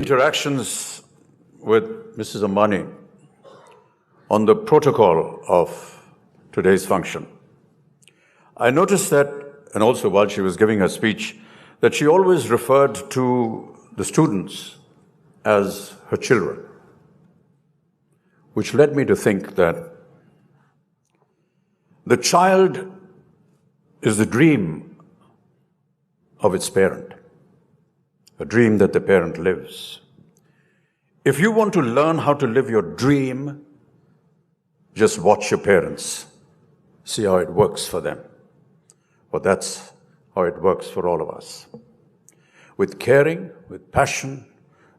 interactions with Mrs. Ambani on the protocol of today's function, I noticed that, and also while she was giving her speech, that she always referred to the students as her children, which led me to think that the child is the dream of its parent, a dream that the parent lives. If you want to learn how to live your dream, just watch your parents, see how it works for them. But that's how it works for all of us. With caring, with passion,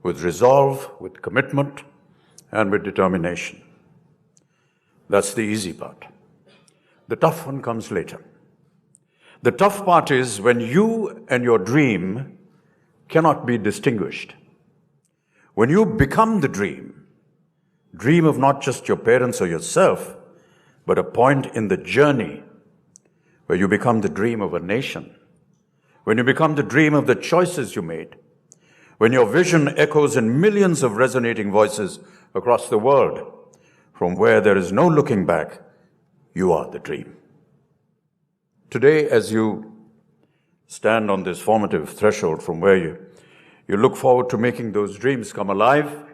with resolve, with commitment, and with determination. That's the easy part. The tough one comes later. The tough part is when you and your dream cannot be distinguished. When you become the dream of not just your parents or yourself, but a point in the journey where you become the dream of a nation, when you become the dream of the choices you made, when your vision echoes in millions of resonating voices across the world, from where there is no looking back, you are the dream. Today, as you stand on this formative threshold from where you look forward to making those dreams come alive,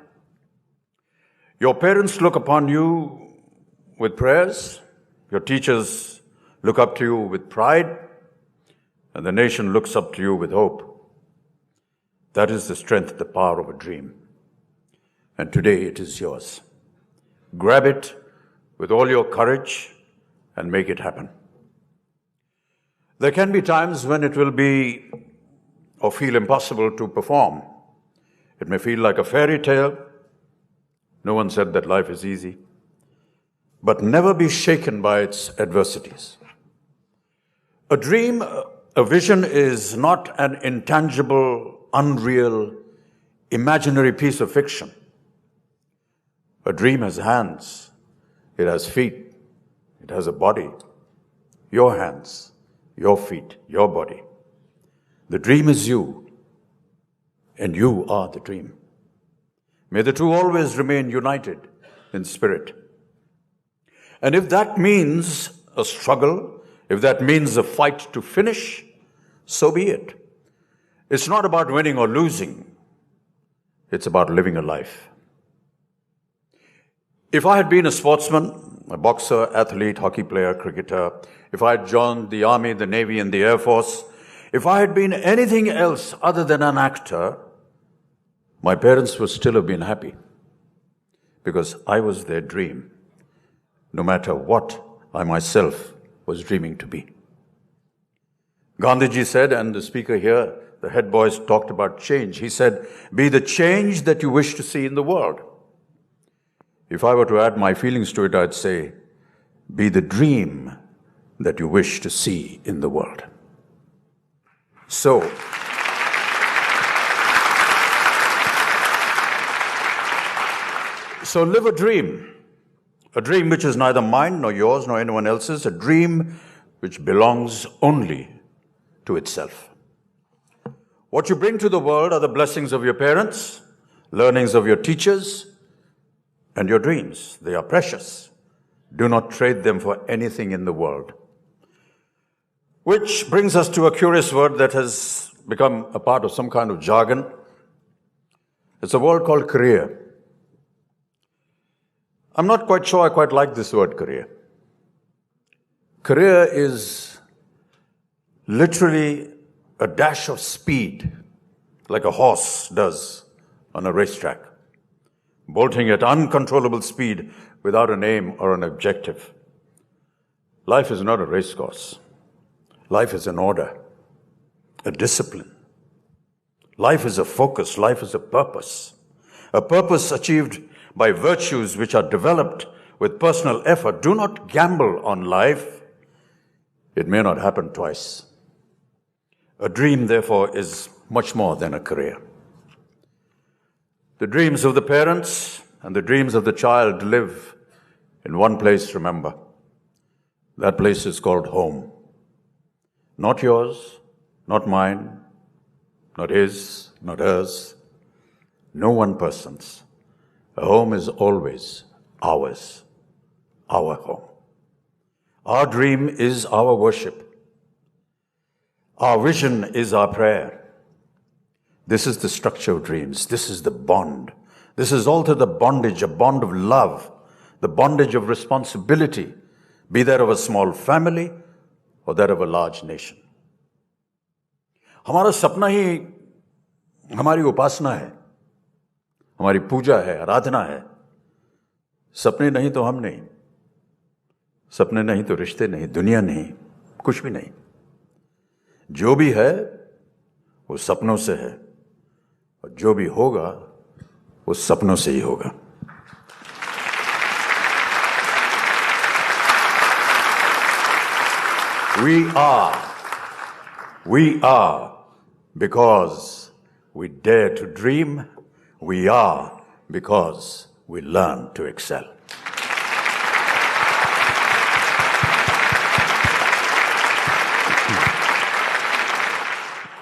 your parents look upon you with prayers, your teachers look up to you with pride, and the nation looks up to you with hope. That is the strength, the power of a dream. And today it is yours. Grab it with all your courage and make it happen. There can be times when it will be or feel impossible to perform. It may feel like a fairy tale. No one said that life is easy. But never be shaken by its adversities. A dream, a vision is not an intangible, unreal, imaginary piece of fiction. A dream has hands, it has feet, it has a body. Your hands, your feet, your body. The dream is you, and you are the dream. May the two always remain united in spirit. And if that means a struggle, if that means a fight to finish, so be it. It's not about winning or losing. It's about living a life. If I had been a sportsman, a boxer, athlete, hockey player, cricketer, if I had joined the army, the navy, and the air force, if I had been anything else other than an actor, my parents would still have been happy because I was their dream, no matter what I myself was dreaming to be. Gandhiji said, and the speaker here, the head boys talked about change. He said, be the change that you wish to see in the world. If I were to add my feelings to it, I'd say, be the dream that you wish to see in the world. So, live a dream which is neither mine nor yours nor anyone else's, a dream which belongs only to itself. What you bring to the world are the blessings of your parents, learnings of your teachers, and your dreams. They are precious. Do not trade them for anything in the world. Which brings us to a curious word that has become a part of some kind of jargon. It's a word called career. I'm not quite sure I quite like this word career. Career is literally a dash of speed, like a horse does on a racetrack, bolting at uncontrollable speed without an aim or an objective. Life is not a race course. Life is an order, a discipline. Life is a focus. Life is a purpose achieved by virtues which are developed with personal effort. Do not gamble on life. It may not happen twice. A dream, therefore, is much more than a career. The dreams of the parents and the dreams of the child live in one place, remember. That place is called home. Not yours, not mine, not his, not hers. no one person's. A home is always ours, our home. Our dream is our worship. Our vision is our prayer. This is the structure of dreams. This is the bond. This is also the bondage, a bond of love, the bondage of responsibility, be that of a small family or that of a large nation. हमारा सपना ही हमारी उपासना है, हमारी पूजा है, आराधना है. सपने नहीं तो हम नहीं, सपने नहीं तो रिश्ते नहीं, दुनिया नहीं, कुछ भी नहीं. जो भी है वो सपनों से है और जो भी होगा वो सपनों से ही होगा. We are because we dare to dream. We are because we learn to excel.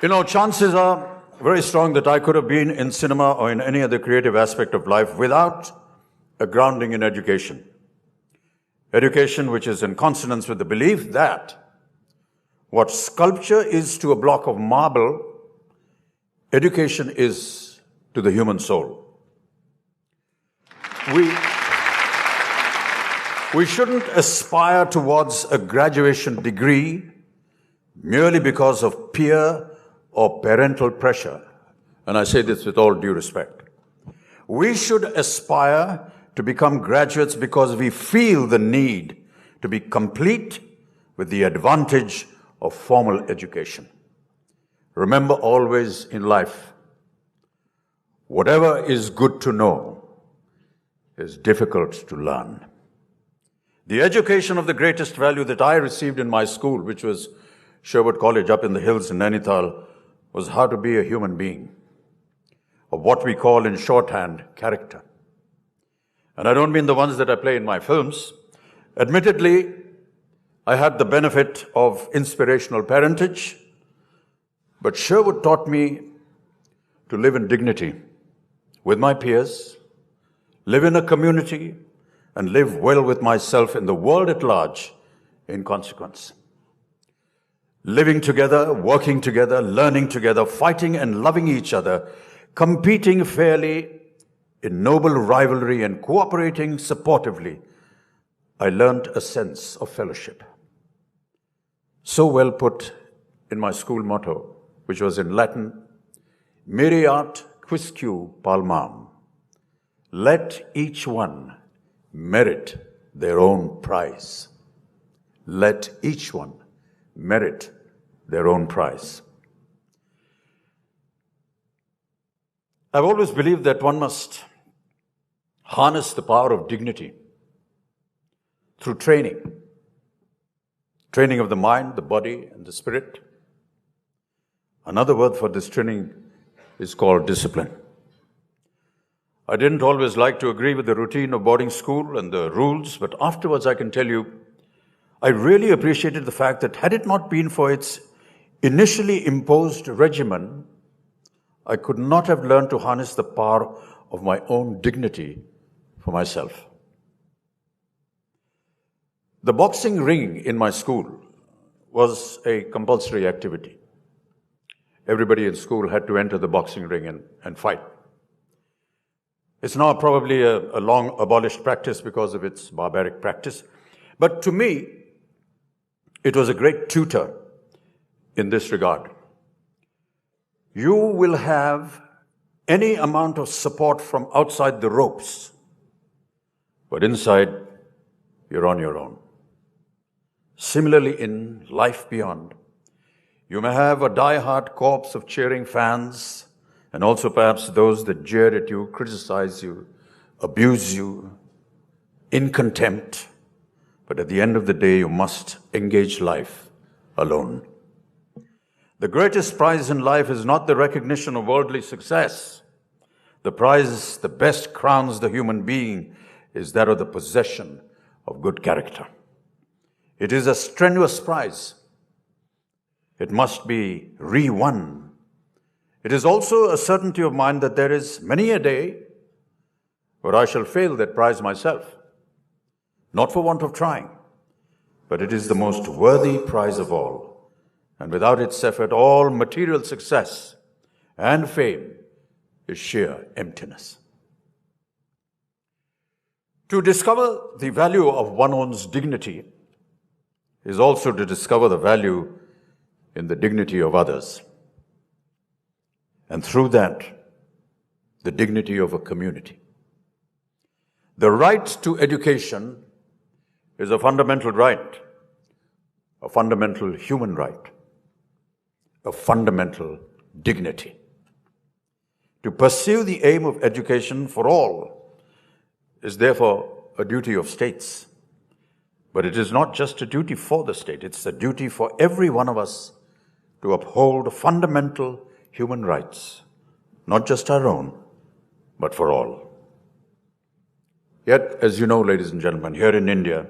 You know, chances are very strong that I could have been in cinema or in any other creative aspect of life without a grounding in education. Education which is in consonance with the belief that what sculpture is to a block of marble, education is to the human soul. We shouldn't aspire towards a graduation degree merely because of peer or parental pressure. And I say this with all due respect. We should aspire to become graduates because we feel the need to be complete with the advantage of formal education. Remember always in life, whatever is good to know is difficult to learn. The education of the greatest value that I received in my school, which was Sherwood College up in the hills in Nainital, was how to be a human being, of what we call in shorthand, character. And I don't mean the ones that I play in my films. Admittedly, I had the benefit of inspirational parentage, but Sherwood taught me to live in dignity with my peers, live in a community, and live well with myself in the world at large in consequence. Living together, working together, learning together, fighting and loving each other, competing fairly in noble rivalry and cooperating supportively, I learned a sense of fellowship. So well put in my school motto, which was in Latin, Miriat quisque palmam. Let each one merit their own prize. Let each one merit their own prize. I've always believed that one must harness the power of dignity through training. Training of the mind, the body, and the spirit. Another word for this training is called discipline. I didn't always like to agree with the routine of boarding school and the rules, but afterwards I can tell you, I really appreciated the fact that had it not been for its initially imposed regimen, I could not have learned to harness the power of my own dignity for myself. The boxing ring in my school was a compulsory activity. Everybody in school had to enter the boxing ring and fight. It's now probably a long abolished practice because of its barbaric practice. But to me, it was a great tutor in this regard. You will have any amount of support from outside the ropes, but inside, you're on your own. Similarly, in life beyond, you may have a die-hard corps of cheering fans, and also perhaps those that jeer at you, criticize you, abuse you, in contempt. But at the end of the day, you must engage life alone. The greatest prize in life is not the recognition of worldly success. The prize that best crowns the human being is that of the possession of good character. It is a strenuous prize. It must be re-won. It is also a certainty of mind that there is many a day where I shall fail that prize myself, not for want of trying, but it is the most worthy prize of all, and without its effort, all material success and fame is sheer emptiness. To discover the value of one's own dignity is also to discover the value in the dignity of others, and through that, the dignity of a community. The right to education is a fundamental right, a fundamental human right, a fundamental dignity. To pursue the aim of education for all is therefore a duty of states. But it is not just a duty for the state, it's a duty for every one of us to uphold fundamental human rights, not just our own, but for all. Yet, as you know, ladies and gentlemen, here in India,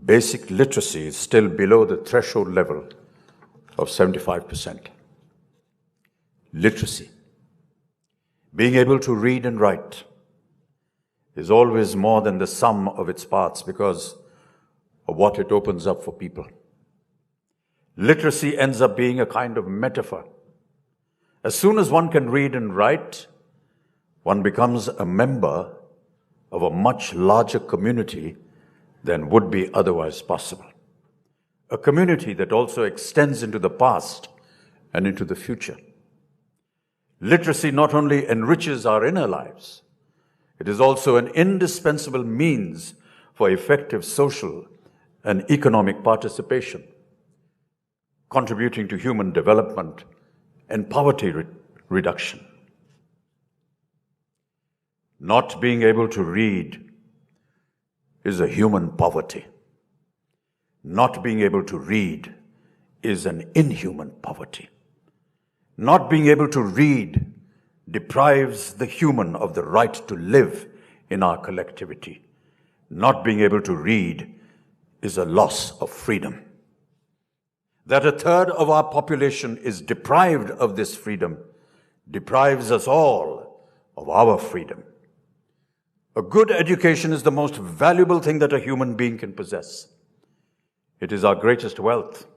basic literacy is still below the threshold level of 75%. Literacy, being able to read and write, is always more than the sum of its parts because of what it opens up for people. Literacy ends up being a kind of metaphor. As soon as one can read and write, one becomes a member of a much larger community than would be otherwise possible. A community that also extends into the past and into the future. Literacy not only enriches our inner lives, it is also an indispensable means for effective social and economic participation, contributing to human development and poverty reduction. Not being able to read is a human poverty. Not being able to read is an inhuman poverty. Not being able to read deprives the human of the right to live in our collectivity. Not being able to read is a loss of freedom. That a third of our population is deprived of this freedom deprives us all of our freedom. A good education is the most valuable thing that a human being can possess. It is our greatest wealth,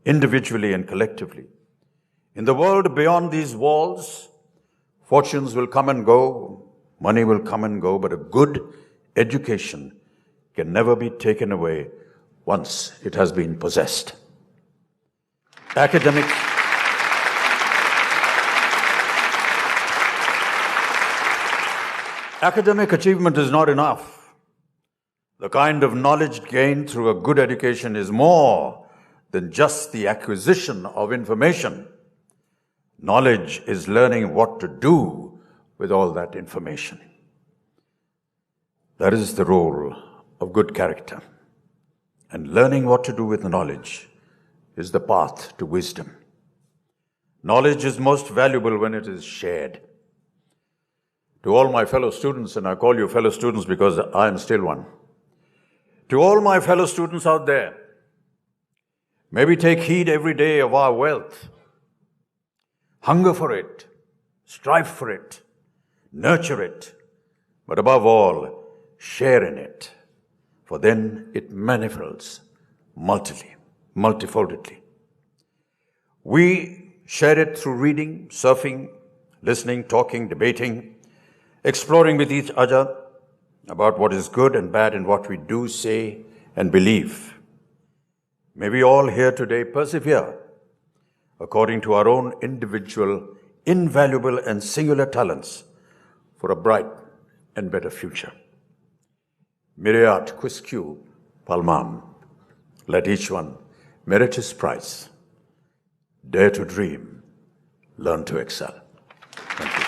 individually and collectively. In the world beyond these walls, fortunes will come and go, money will come and go, but a good education can never be taken away once it has been possessed. Academic achievement is not enough. The kind of knowledge gained through a good education is more than just the acquisition of information. Knowledge is learning what to do with all that information. That is the role of good character. And learning what to do with knowledge is the path to wisdom. Knowledge is most valuable when it is shared. To all my fellow students, and I call you fellow students because I am still one. To all my fellow students out there, may we take heed every day of our wealth. Hunger for it, strive for it, nurture it, but above all, share in it, for then it manifolds multifoldedly. We share it through reading, surfing, listening, talking, debating, exploring with each other about what is good and bad in what we do, say, and believe. May we all here today persevere according to our own individual, invaluable and singular talents for a bright and better future. Myriad quisque palmam. Let each one merit his prize. Dare to dream, learn to excel. Thank you.